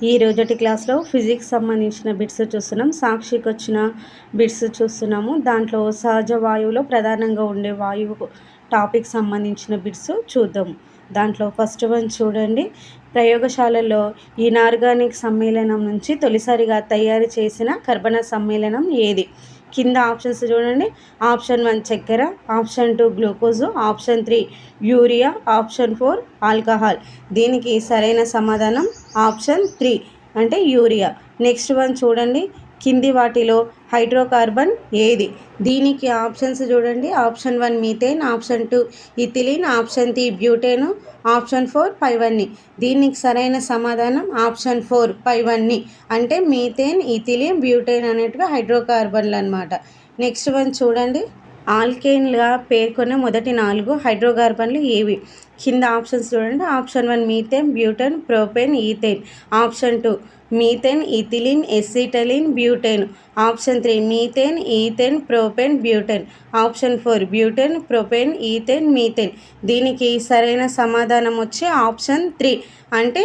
ఈ రోజటి క్లాస్లో ఫిజిక్స్ సంబంధించిన బిట్స్ చూస్తున్నాం. సాక్షికి వచ్చిన బిట్స్ చూస్తున్నాము. దాంట్లో సహజ వాయువులో ప్రధానంగా ఉండే వాయువు టాపిక్ సంబంధించిన బిట్స్ చూద్దాము. దాంట్లో ఫస్ట్ వన్ చూడండి. ప్రయోగశాలలో ఇనార్గానిక్ సమ్మేళనం నుంచి తొలిసారిగా తయారు చేసిన కర్బన సమ్మేళనం ఏది? కింద ఆప్షన్స్ చూడండి. ఆప్షన్ 1 చక్కెర, option 2 glucose, option 3 urea, option 4 alcohol. దీనికి సరైన సమాధానం ఆప్షన్ 3 అంటే యూరియా. నెక్స్ట్ వన్ చూడండి. కింది వాటిలో హైడ్రోకార్బన్ ఏది? దీనికి ఆప్షన్స్ చూడండి. Option 1 methane, option 2 ethylene, option 3 butane, option 4 పైవన్నీ. దీనికి సరైన సమాధానం ఆప్షన్ 4 పైవన్నీ అంటే మీథేన్, ఇథిలిన్, బ్యూటేన్ అనేటివి హైడ్రోకార్బన్లు అనమాట. నెక్స్ట్ వన్ చూడండి. ఆల్కేన్గా పేర్కొన్న మొదటి 4 హైడ్రోకార్బన్లు ఏవి? కింద ఆప్షన్స్ చూడండి. Option 1 methane, butane, propane, ethane, option 2 methane, ethylene, acetylene, butane, option 3 methane, ethane, propane, butane, option 4 butane, propane, ethane, methane. దీనికి సరైన సమాధానం వచ్చి ఆప్షన్ 3 అంటే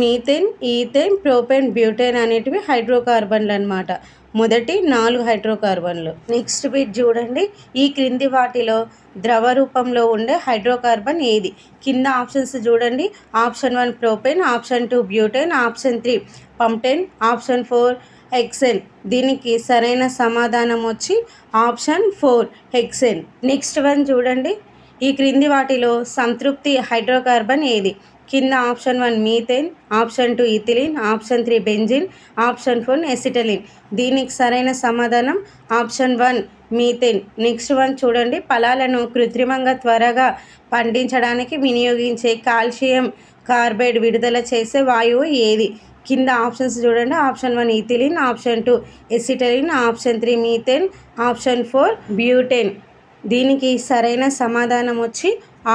మీథేన్, ఈథేన్, ప్రొపేన్, బ్యూటేన్ అనేటివి హైడ్రోకార్బన్లు అనమాట. మొదటి 4 హైడ్రోకార్బన్లు. నెక్స్ట్ బిట్ చూడండి. ఈ క్రింది వాటిలో ద్రవ రూపంలో ఉండే హైడ్రోకార్బన్ ఏది? కింద ఆప్షన్స్ చూడండి. Option 1 propane, option 2 butane, option 3 pentane, option 4 hexane. దీనికి సరైన సమాధానం వచ్చి ఆప్షన్ 4 హెక్సేన్. నెక్స్ట్ వన్ చూడండి. ఈ క్రింది వాటిలో సంతృప్తి హైడ్రోకార్బన్ ఏది? కింద option 1 methane, option 2 ethylene, option 3 benzene, option 4 acetylene. దీనికి సరైన సమాధానం ఆప్షన్ 1 మీథేన్. నెక్స్ట్ వన్ చూడండి. ఫలాలను కృత్రిమంగా త్వరగా పండించడానికి వినియోగించే కాల్షియం కార్బైడ్ విడుదల చేసే వాయువు ఏది? కింద ఆప్షన్స్ చూడండి. Option 1 ethylene, option 2 acetylene, option 3 methane, option 4 butane. దీనికి సరైన సమాధానం వచ్చి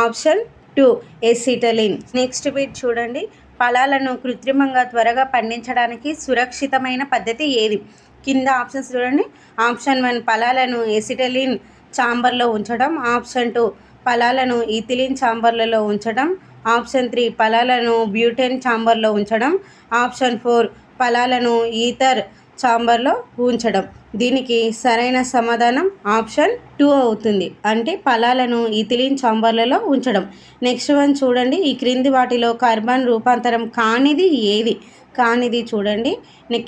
ఆప్షన్ 2 ఎసిటలిన్. నెక్స్ట్ బిట్ చూడండి. ఫలాలను కృత్రిమంగా త్వరగా పండించడానికి సురక్షితమైన పద్ధతి ఏది? కింద ఆప్షన్స్ చూడండి. ఆప్షన్ 1 ఫలాలను ఎసిటలిన్ ఛాంబర్లో ఉంచడం, ఆప్షన్ 2 ఫలాలను ఇథిలిన్ ఛాంబర్లలో ఉంచడం, ఆప్షన్ 3 ఫలాలను బ్యూటేన్ ఛాంబర్లో ఉంచడం, ఆప్షన్ 4 ఫలాలను ఈథర్ ఛాంబర్లో ఉంచడం. దీనికి సరైన సమాధానం ఆప్షన్ 2 అవుతుంది అంటే ఫలాలను ఇథిలిన్ ఛాంబర్లలో ఉంచడం. నెక్స్ట్ వన్ చూడండి. ఈ క్రింది వాటిలో కార్బన్ రూపాంతరం కానిది ఏది? కానిది చూడండి.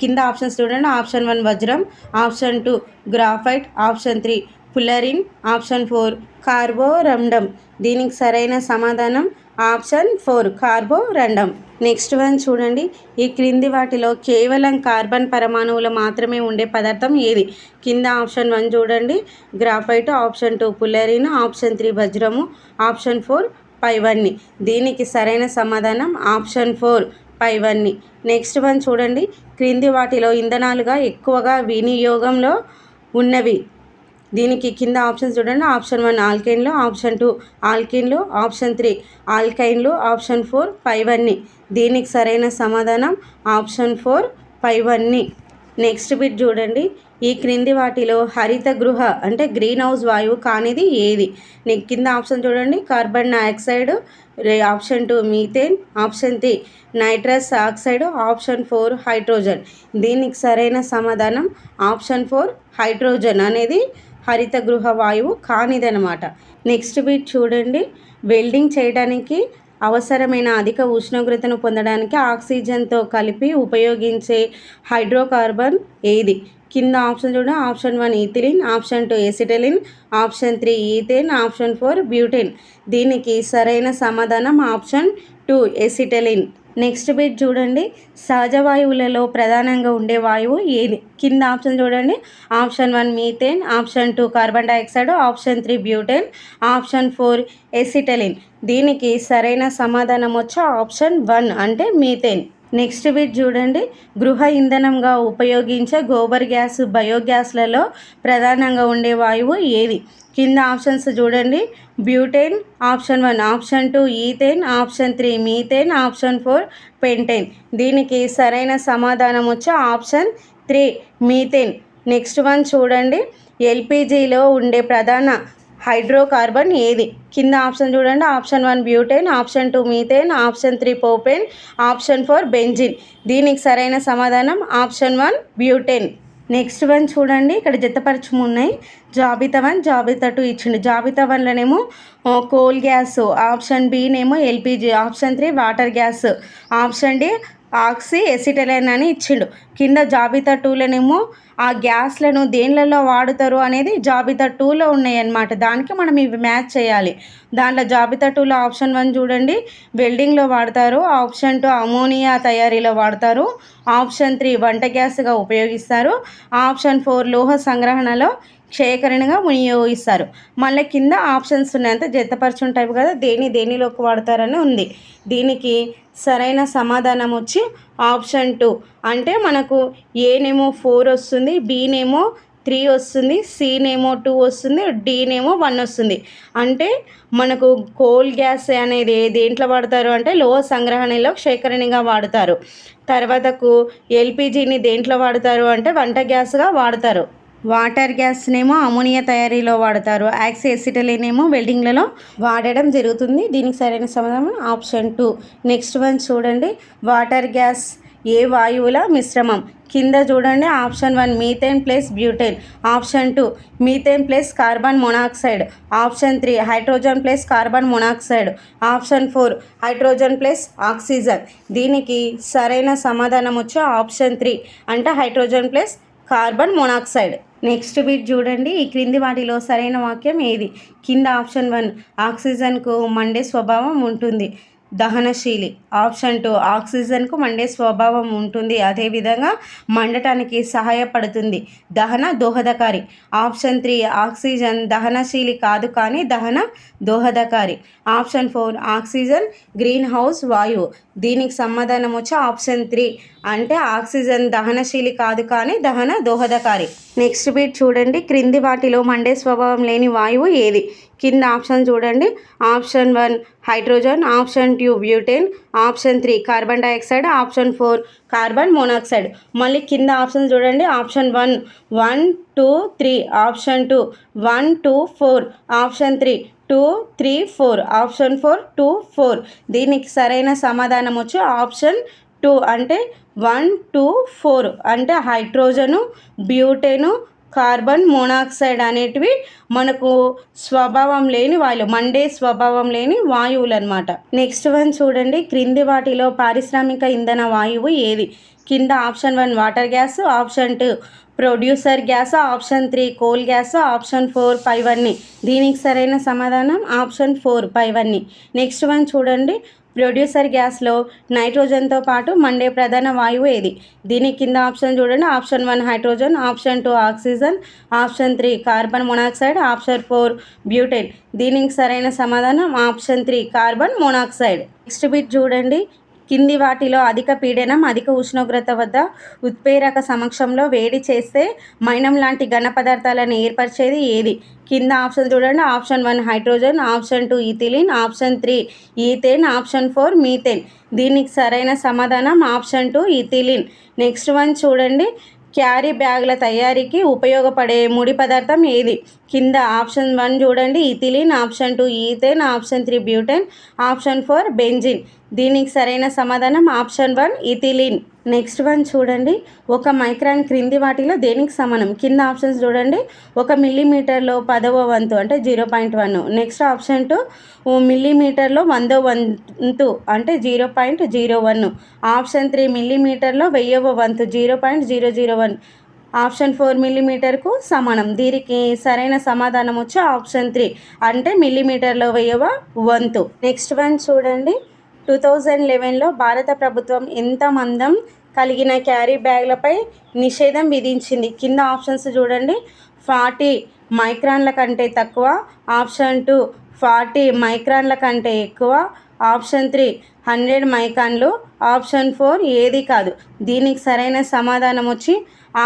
కింద ఆప్షన్స్ చూడండి. ఆప్షన్ 1 వజ్రం, option 2 graphite, option 3 fullerene, option 4 carborundum. దీనికి సరైన సమాధానం ఆప్షన్ 4 కార్బోరండం. నెక్స్ట్ వన్ చూడండి. ఈ క్రింది వాటిలో కేవలం కార్బన్ పరమాణువులు మాత్రమే ఉండే పదార్థం ఏది? కింద ఆప్షన్ 1 చూడండి. గ్రాఫైట్, ఆప్షన్ 2 పుల్లరిన్, ఆప్షన్ 3 వజ్రము, ఆప్షన్ 4 పైవన్నీ. దీనికి సరైన సమాధానం ఆప్షన్ 4 పైవన్నీ. నెక్స్ట్ వన్ చూడండి. క్రింది వాటిలో ఇంధనాలుగా ఎక్కువగా వినియోగంలో ఉన్నవి. దీనికి కింద ఆప్షన్స్ చూడండి. ఆప్షన్ 1 ఆల్కేన్లు, ఆప్షన్ 2 ఆల్కిన్లు, ఆప్షన్ 3 ఆల్కైన్లు, ఆప్షన్ 4 పైవన్నీ. దీనికి సరైన సమాధానం ఆప్షన్ 4 పైవన్నీ. నెక్స్ట్ బిట్ చూడండి. ఈ క్రింది వాటిలో హరిత గృహ అంటే గ్రీన్ హౌస్ వాయువు కానిది ఏది? కింద ఆప్షన్ చూడండి. Carbon dioxide, option 2 methane, option 3 nitrous oxide, option 4 hydrogen. దీనికి సరైన సమాధానం ఆప్షన్ 4 హైడ్రోజన్ అనేది హరిత గృహ వాయువు కానిదనమాట. నెక్స్ట్ బిట్ చూడండి. వెల్డింగ్ చేయడానికి అవసరమైన అధిక ఉష్ణోగ్రతను పొందడానికి ఆక్సిజన్తో కలిపి ఉపయోగించే హైడ్రోకార్బన్ ఏది? కింద ఆప్షన్ చూడండి. Option 1 ethylene, option 2 acetylene, option 3 ethane, option 4 butane. దీనికి సరైన సమాధానం ఆప్షన్ 2 ఎసిటలిన్. నెక్స్ట్ బిట్ చూడండి. సహజ వాయువులలో ప్రధానంగా ఉండే వాయువు ఏది? కింద ఆప్షన్ చూడండి. Option 1 methane, option 2 carbon dioxide, option 3 butane, option 4 acetylene. దీనికి సరైన సమాధానం వచ్చి ఆప్షన్ 1 అంటే మీథేన్. నెక్స్ట్ బిట్ చూడండి. గృహ ఇంధనంగా ఉపయోగించే గోబర్ గ్యాస్, బయోగ్యాస్లలో ప్రధానంగా ఉండే వాయువు ఏది? కింద ఆప్షన్స్ చూడండి. Butane, option 1 option 2 ethane, option 3 methane, option 4 pentane. దీనికి సరైన సమాధానం వచ్చి ఆప్షన్ 3 మీథేన్. నెక్స్ట్ వన్ చూడండి. ఎల్పిజిలో ఉండే ప్రధాన హైడ్రోకార్బన్ ఏది? కింద ఆప్షన్ చూడండి. Option 1 butane, option 2 methane, option 3 propane, option 4 benzene. దీనికి సరైన సమాధానం ఆప్షన్ 1 బ్యూటేన్. నెక్స్ట్ వన్ చూడండి, ఇక్కడ జతపరచము ఉన్నాయి. జాబితా 1, జాబితా 2 ఇచ్చిండు. జాబితా 1లోనేమో కోల్ గ్యాస్, ఆప్షన్ బినేమో LPG, option 3 water gas, option D oxy acetylene అని ఇచ్చిండు. కింద జాబితా 2లోనేమో ఆ గ్యాస్లను దేనిలలో వాడుతారు అనేది జాబితా 2లో ఉన్నాయి అన్నమాట. దానికి మనం ఇవి మ్యాచ్ చేయాలి. దాంట్లో జాబితా 2లో ఆప్షన్ 1 చూడండి, వెల్డింగ్లో వాడతారు, ఆప్షన్ 2 అమోనియా తయారీలో వాడతారు, ఆప్షన్ 3 వంట గ్యాస్గా ఉపయోగిస్తారు, ఆప్షన్ 4 లోహ సంగ్రహణలో క్షేకరణగా వినియోగిస్తారు. మళ్ళీ కింద ఆప్షన్స్ ఉన్నాయి, అంతే జతపరచం టైప్ కదా, దేనిలోకి వాడతారని ఉంది. దీనికి సరైన సమాధానం వచ్చి ఆప్షన్ 2. అంటే మనకు ఏనేమో 4 వస్తుంది, బీనేమో 3 వస్తుంది, సీనేమో 2 వస్తుంది, డీనేమో 1 వస్తుంది. అంటే మనకు కోల్ గ్యాస్ అనేది దేంట్లో వాడతారు అంటే లోహ సంగ్రహణలో క్షేకరణగా వాడతారు. తర్వాతకు ఎల్పిజిని దేంట్లో వాడతారు అంటే వంట గ్యాస్గా వాడతారు. వాటర్ గ్యాస్నేమో అమోనియా తయారీలో వాడతారు. ఆక్సీ ఎసిటైలిన్ ఏమో వెల్డింగ్లలో వాడడం జరుగుతుంది. దీనికి సరైన సమాధానం ఆప్షన్ 2. నెక్స్ట్ వన్ చూడండి, వాటర్ గ్యాస్ ఏ వాయువుల మిశ్రమం? కింద చూడండి, option 1 methane plus butane, option 2 methane plus carbon monoxide, option 3 hydrogen plus carbon monoxide, option 4 hydrogen plus oxygen. దీనికి సరైన సమాధానం వచ్చి ఆప్షన్ 3 అంటే hydrogen plus carbon monoxide. Next bit చూడండి, ఈ క్రింది వాటిలో సరైన వాక్యం ఏది? కింద ఆప్షన్ 1 ఆక్సిజన్కు మండే స్వభావం ఉంటుంది, దహనశీలి. ఆప్షన్ 2 ఆక్సిజన్కు మండే స్వభావం ఉంటుంది, అదేవిధంగా మండటానికి సహాయపడుతుంది, దోహదకారి. ఆప్షన్ 3 ఆక్సిజన్ దహనశీలి కాదు కానీ దహన దోహదకారి. ఆప్షన్ 4 ఆక్సిజన్ గ్రీన్ హౌస్ వాయువు. దీనికి సమాధానం వచ్చి ఆప్షన్ 3 అంటే ఆక్సిజన్ దహనశీలి కాదు కానీ దహన దోహదకారి. నెక్స్ట్ బిట్ చూడండి, క్రింది వాటిలో మండే స్వభావం లేని వాయువు ఏది? కింద ఆప్షన్ చూడండి, option 1 hydrogen, option 2 butane, option 3 carbon dioxide, option 4 carbon monoxide. మళ్ళీ కింద ఆప్షన్ చూడండి, ఆప్షన్ 1 1 2 3, ఆప్షన్ 2 1 2 4, ఆప్షన్ 3 2 3 4, ఆప్షన్ 4 2 4. దీనికి సరైన సమాధానం వచ్చి ఆప్షన్ 2 అంటే 1 2 4 అంటే హైడ్రోజను, బ్యూటేను, కార్బన్ మోనాక్సైడ్ అనేటివి మనకు స్వభావం లేని వాయువులు, మండే స్వభావం లేని వాయువులు అనమాట. నెక్స్ట్ వన్ చూడండి, క్రింది వాటిలో పారిశ్రామిక ఇంధన వాయువు ఏది? కింద option 1 water gas, option 2 producer gas, option 3 coal gas, option 4 పైవన్నీ. దీనికి సరైన సమాధానం ఆప్షన్ 4 పైవన్నీ. నెక్స్ట్ వన్ చూడండి, ప్రొడ్యూసర్ గ్యాస్లో నైట్రోజన్తో పాటు మండే ప్రధాన వాయువు ఏది? దీని కింద ఆప్షన్ చూడండి, option 1 hydrogen, option 2 oxygen, option 3 carbon monoxide, option 4 butane. దీనికి సరైన సమాధానం option 3 carbon monoxide. Next bit చూడండి, కింది వాటిలో అధిక పీడనం, అధిక ఉష్ణోగ్రత వద్ద ఉత్ప్రేరక సమక్షంలో వేడి చేస్తే మైనం లాంటి ఘన పదార్థాలను ఏర్పరిచేది ఏది? కింద ఆప్షన్ చూడండి, option 1 hydrogen, option 2 ethylene, option 3 ethane, option 4 methane. దీనికి సరైన సమాధానం ఆప్షన్ 2 ఇథిలిన్. నెక్స్ట్ వన్ చూడండి, క్యారీ బ్యాగుల తయారీకి ఉపయోగపడే ముడి పదార్థం ఏది? కింద ఆప్షన్ 1 చూడండి ethylene, option 2 ethane, option 3 butane, option 4 benzene. దీనికి సరైన సమాధానం ఆప్షన్ 1 ఇథిలిన్. నెక్స్ట్ వన్ చూడండి, 1 మైక్రాన్ క్రింది వాటిలో దేనికి సమానం? కింద ఆప్షన్స్ చూడండి, 1 మిల్లీమీటర్లో 10వ వంతు అంటే 0.1. నెక్స్ట్ ఆప్షన్ 2 మిల్లీమీటర్లో 100వ వంతు అంటే 0.01. ఆప్షన్ 3 మిల్లీమీటర్లో 1000వ వంతు 0.001. ఆప్షన్ 4 మిల్లీమీటర్కు సమానం. దీనికి సరైన సమాధానం వచ్చి ఆప్షన్ 3 అంటే మిల్లీమీటర్లో 1000వ వంతు. నెక్స్ట్ వన్ చూడండి, 2011లో భారత ప్రభుత్వం ఎంత మందం కలిగిన క్యారీ బ్యాగ్లపై నిషేధం విధించింది? కింద ఆప్షన్స్ చూడండి, 40 మైక్రాన్ల కంటే తక్కువ, ఆప్షన్ 2 40 మైక్రాన్ల కంటే ఎక్కువ, ఆప్షన్ 3 100 మైక్రాన్లు, ఆప్షన్ 4 ఏది కాదు. దీనికి సరైన సమాధానం వచ్చి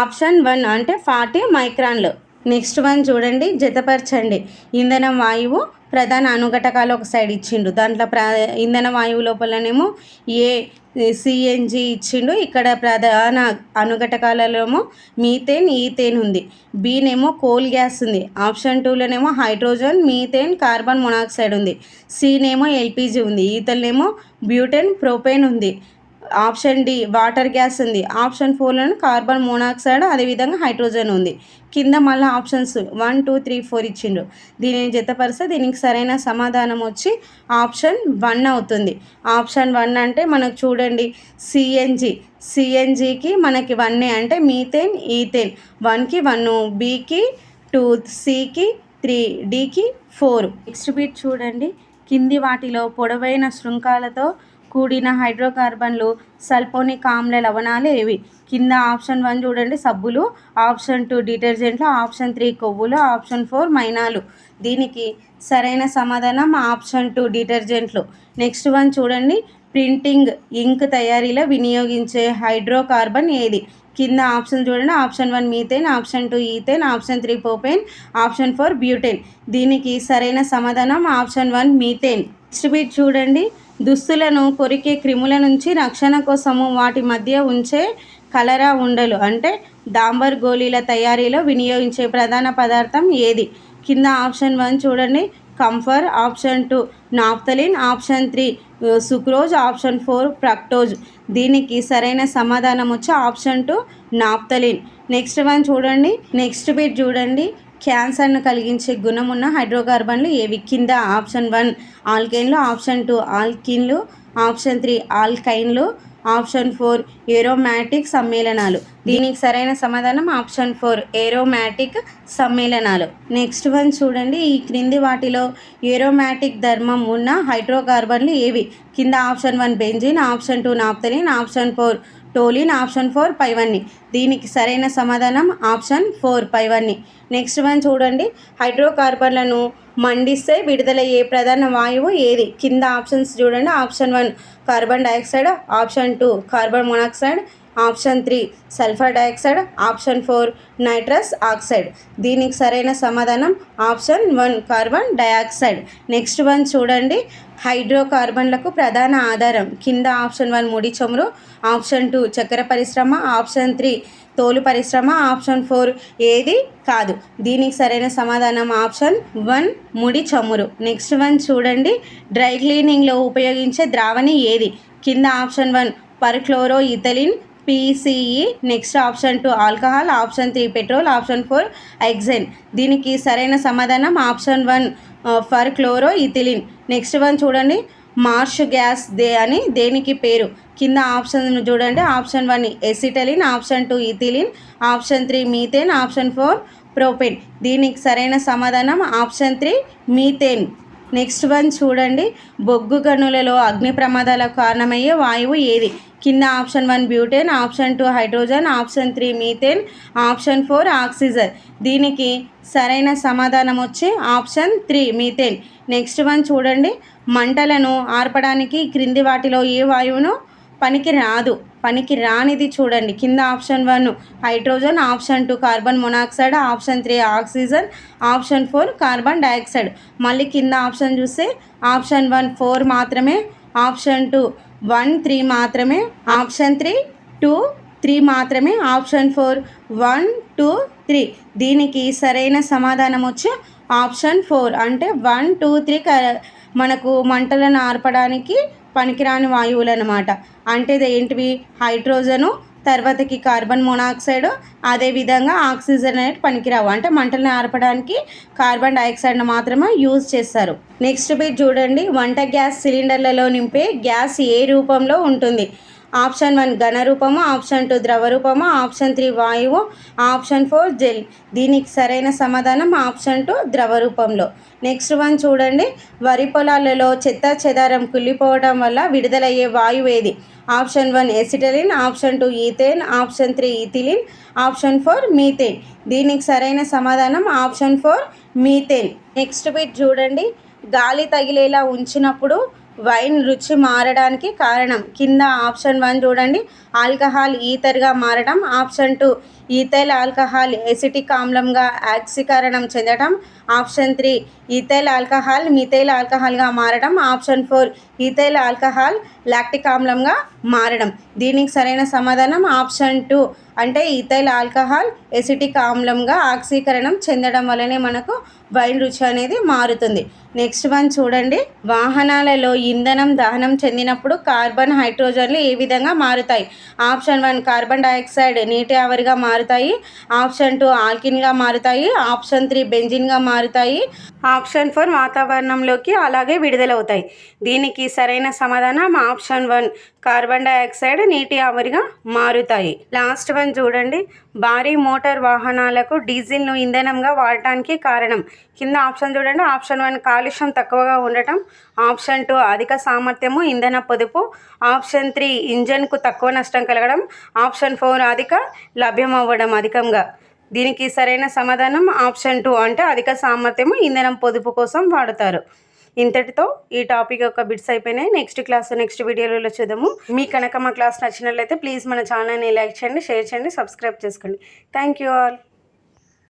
ఆప్షన్ 1 అంటే 40 మైక్రాన్లు. నెక్స్ట్ వన్ చూడండి, జతపరచండి. ఇంధనం వాయువు ప్రధాన అనుఘటకాలు ఒక సైడ్ ఇచ్చిండు. దాంట్లో ఇంధన వాయువు లోపలనేమో ఏ సిఎన్జి ఇచ్చిండు. ఇక్కడ ప్రధాన అనుఘటకాలలోనేమో మీథేన్, ఈథేన్ ఉంది. బీనేమో కోల్ గ్యాస్ ఉంది. ఆప్షన్ 2లోనేమో హైడ్రోజన్, మీథేన్, కార్బన్ మొనాక్సైడ్ ఉంది. సీనేమో ఎల్పిజి ఉంది. ఈతలనేమో బ్యూటెన్, ప్రొపేన్ ఉంది. ఆప్షన్ డి వాటర్ గ్యాస్ ఉంది. ఆప్షన్ 4లోనే కార్బన్ మోనాక్సైడ్, అదేవిధంగా హైడ్రోజన్ ఉంది. కింద మళ్ళీ ఆప్షన్స్ 1, 2, 3, 4 ఇచ్చిండు. దీనిని జతపరిస్తే దీనికి సరైన సమాధానం వచ్చి ఆప్షన్ 1 అవుతుంది. ఆప్షన్ 1 అంటే మనకు చూడండి, సిఎన్జికి మనకి 1 అంటే మీథేన్, ఈథేన్. 1కి 1, బికి 2, సికి 3, డికి 4. నెక్స్ట్ బిట్ చూడండి, కింది వాటిలో పొడవైన శృంఖాలతో కూడిన హైడ్రోకార్బన్లు సల్ఫోనిక్ ఆమ్ల లవణాలు ఏవి? కింద ఆప్షన్ 1 చూడండి, సబ్బులు. ఆప్షన్ 2 డిటర్జెంట్లు. ఆప్షన్ 3 కొవ్వులు. ఆప్షన్ 4 మైనాలు. దీనికి సరైన సమాధానం ఆప్షన్ 2 డిటర్జెంట్లు. నెక్స్ట్ వన్ చూడండి, ప్రింటింగ్ ఇంక్ తయారీలో వినియోగించే హైడ్రోకార్బన్ ఏది? కింద ఆప్షన్ చూడండి, option 1 methane, option 2 ethane, option 3 propane, option 4 butane. దీనికి సరైన సమాధానం ఆప్షన్ 1 మీథేన్. నెక్స్ట్ బిట్ చూడండి, దుస్తులను కొరికే క్రిముల నుంచి రక్షణ కోసము వాటి మధ్య ఉంచే కలరా ఉండలు అంటే డాంబర్ గోళీల తయారీలో వినియోగించే ప్రధాన పదార్థం ఏది? కింద ఆప్షన్ 1 చూడండి, camphor. Option 2 naphthalene. Option 3 sucrose. Option 4 fructose. దీనికి సరైన సమాధానం వచ్చి ఆప్షన్ 2 నాఫ్థలిన్. నెక్స్ట్ వన్ చూడండి, నెక్స్ట్ బిట్ చూడండి, క్యాన్సర్ను కలిగించే గుణం ఉన్న హైడ్రోకార్బన్లు ఏవి? కింద ఆప్షన్ 1 ఆల్కేన్లు. ఆప్షన్ 2 ఆల్కిన్లు. ఆప్షన్ 3 ఆల్కైన్లు. ఆప్షన్ 4 ఏరోమాటిక్ సమ్మేళనాలు. దీనికి సరైన సమాధానం ఆప్షన్ 4 ఏరోమాటిక్ సమ్మేళనాలు. నెక్స్ట్ వన్ చూడండి, ఈ క్రింది వాటిలో ఏరోమాటిక్ ధర్మం ఉన్న హైడ్రోకార్బన్లు ఏవి? కింద option 1 benzene. Option 2 naphthalene. Option 4 toluene. Option 4 పైవన్నీ. దీనికి సరైన సమాధానం ఆప్షన్ 4 పైవన్నీ. నెక్స్ట్ వన్ చూడండి, హైడ్రోకార్బన్లను మండిస్తే విడుదలయ్యే ప్రధాన వాయువు ఏది? కింద ఆప్షన్స్ చూడండి, option 1 carbon dioxide. Option 2 carbon monoxide. Option 3 sulphur dioxide. Option 4 nitrous oxide. దీనికి సరైన సమాధానం option 1 carbon dioxide. Next one చూడండి, హైడ్రోకార్బన్లకు ప్రధాన ఆధారం. కింద ఆప్షన్ 1 ముడి చమురు. ఆప్షన్ 2 చక్కెర పరిశ్రమ. ఆప్షన్ 3 తోలు పరిశ్రమ. ఆప్షన్ 4 ఏది కాదు. దీనికి సరైన సమాధానం ఆప్షన్ 1 ముడి చమురు. నెక్స్ట్ వన్ చూడండి, డ్రై క్లీనింగ్లో ఉపయోగించే ద్రావణి ఏది? కింద option 1 perchloroethylene PCE. Next option 2 alcohol. Option 3 petrol. Option 4 ఎగ్జైన్. దీనికి సరైన సమాధానం option 1 perchloroethylene. Next one చూడండి, మార్ష్ గ్యాస్ అని దేనికి పేరు? కింద ఆప్షన్ చూడండి, option 1 acetylene. Option 2 ethylene. Option 3 methane. Option 4 propane. దీనికి సరైన సమాధానం ఆప్షన్ 3 మీథేన్. నెక్స్ట్ వన్ చూడండి, బొగ్గు గనులలో అగ్ని ప్రమాదాలకు కారణమయ్యే వాయువు ఏది? కింద option 1 butane. Option 2 hydrogen. Option 3 methane. Option 4 oxygen. దీనికి సరైన సమాధానం వచ్చి ఆప్షన్ 3 మీథేన్. నెక్స్ట్ వన్ చూడండి, మంటలను ఆర్పడానికి క్రింది వాటిలో ఏ వాయువును పనికి రానిది చూడండి. కింద option 1 hydrogen. Option 2 carbon monoxide. Option 3 oxygen. Option 4 carbon dioxide. మళ్ళీ కింద ఆప్షన్ చూస్తే ఆప్షన్ 1 4 మాత్రమే. ఆప్షన్ 2 1, 3 మాత్రమే. ఆప్షన్ 3 2, 3 మాత్రమే. ఆప్షన్ 4 1, 2, 3. దీనికి సరైన సమాధానం వచ్చి ఆప్షన్ 4 అంటే 1, 2, 3 మనకు మంటలను ఆర్పడానికి పనికిరాని వాయువులు అన్నమాట. అంటే ఏంటివి? హైడ్రోజను, తర్వాతకి కార్బన్ మోనాక్సైడ్, అదేవిధంగా ఆక్సిజన్ అనేది పనికిరావు. అంటే మంటలను ఆర్పడానికి కార్బన్ డైఆక్సైడ్ను మాత్రమే యూజ్ చేస్తారు. నెక్స్ట్ బిట్ చూడండి, వంట గ్యాస్ సిలిండర్లలో నింపే గ్యాస్ ఏ రూపంలో ఉంటుంది? ఆప్షన్ 1 ఘన రూపము. ఆప్షన్ 2 ద్రవ రూపము. ఆప్షన్ 3 వాయువు. Option 4 gel. దీనికి సరైన సమాధానం ఆప్షన్ 2 ద్రవ రూపంలో. నెక్స్ట్ వన్ చూడండి, వరి పొలాలలో చెత్త చెదారం కుళ్ళిపోవడం వల్ల విడుదలయ్యే వాయువు ఏది? Option 1 acetylene. Option 2 ethane. Option 3 ethylene. Option 4 methane. దీనికి సరైన సమాధానం ఆప్షన్ 4 మీథేన్. నెక్స్ట్ బిట్ చూడండి, గాలి తగిలేలా ఉంచినప్పుడు వైన్ రుచి మారడానికి కారణం. కింద ఆప్షన్ 1 చూడండి, ఆల్కహాల్ ఈథర్గా మారడం. ఆప్షన్ 2 ఈథైల్ ఆల్కహాల్ ఎసిటిక్ ఆమ్లంగా ఆక్సీకరణం చెందడం. ఆప్షన్ 3 ఈథైల్ ఆల్కహాల్ మిథైల్ ఆల్కహాల్గా మారడం. ఆప్షన్ 4 ఈథైల్ ఆల్కహాల్ లాక్టిక్ ఆమ్లంగా మారడం. దీనికి సరైన సమాధానం ఆప్షన్ 2 అంటే ఈథైల్ ఆల్కహాల్ ఎసిటిక్ ఆమ్లంగా ఆక్సీకరణం చెందడం వల్లనే మనకు వైన్ రుచి అనేది మారుతుంది. నెక్స్ట్ వన్ చూడండి. వాహనాలలో ఇంధనం దహనం చెందినప్పుడు కార్బన్ హైడ్రోజన్లు ఏ విధంగా మారుతాయి? ఆప్షన్ 1 కార్బన్ డైఆక్సైడ్ నీటి ఆవిరిగా మారుతాయి. ఆప్షన్ 2 ఆల్కిన్గా మారుతాయి. ఆప్షన్ 3 బెంజిన్గా మారుతాయి. ఆప్షన్ 4 వాతావరణంలోకి అలాగే విడుదలవుతాయి. దీనికి సరైన సమాధానం ఆప్షన్ 1 కార్బన్ డైఆక్సైడ్ నీటి ఆవిరిగా మారుతాయి. లాస్ట్ వన్ చూడండి. భారీ మోటార్ వాహనాలకు డీజిల్ను ఇంధనంగా వాడటానికి కారణం. కింద ఆప్షన్ చూడండి. ఆప్షన్ 1 కాలుష్యం తక్కువగా ఉండటం. ఆప్షన్ 2 అధిక సామర్థ్యము ఇంధన పొదుపు. ఆప్షన్ 3 ఇంజన్కు తక్కువ నష్టం కలగడం. ఆప్షన్ 4 అధిక లభ్యం అవ్వడం అధికంగా. దీనికి సరైన సమాధానం ఆప్షన్ 2 అంటే అధిక సామర్థ్యము ఇంధనం పొదుపు కోసం వాడతారు. ఇంతటితో ఈ టాపిక్ యొక్క బిట్స్ అయిపోయినాయి. నెక్స్ట్ వీడియోలో చూద్దాము. మీ కనుక మా క్లాస్ నచ్చినట్లయితే ప్లీజ్ మన ఛానల్ని లైక్ చేయండి, షేర్ చేయండి, సబ్స్క్రైబ్ చేసుకోండి. Thank you all.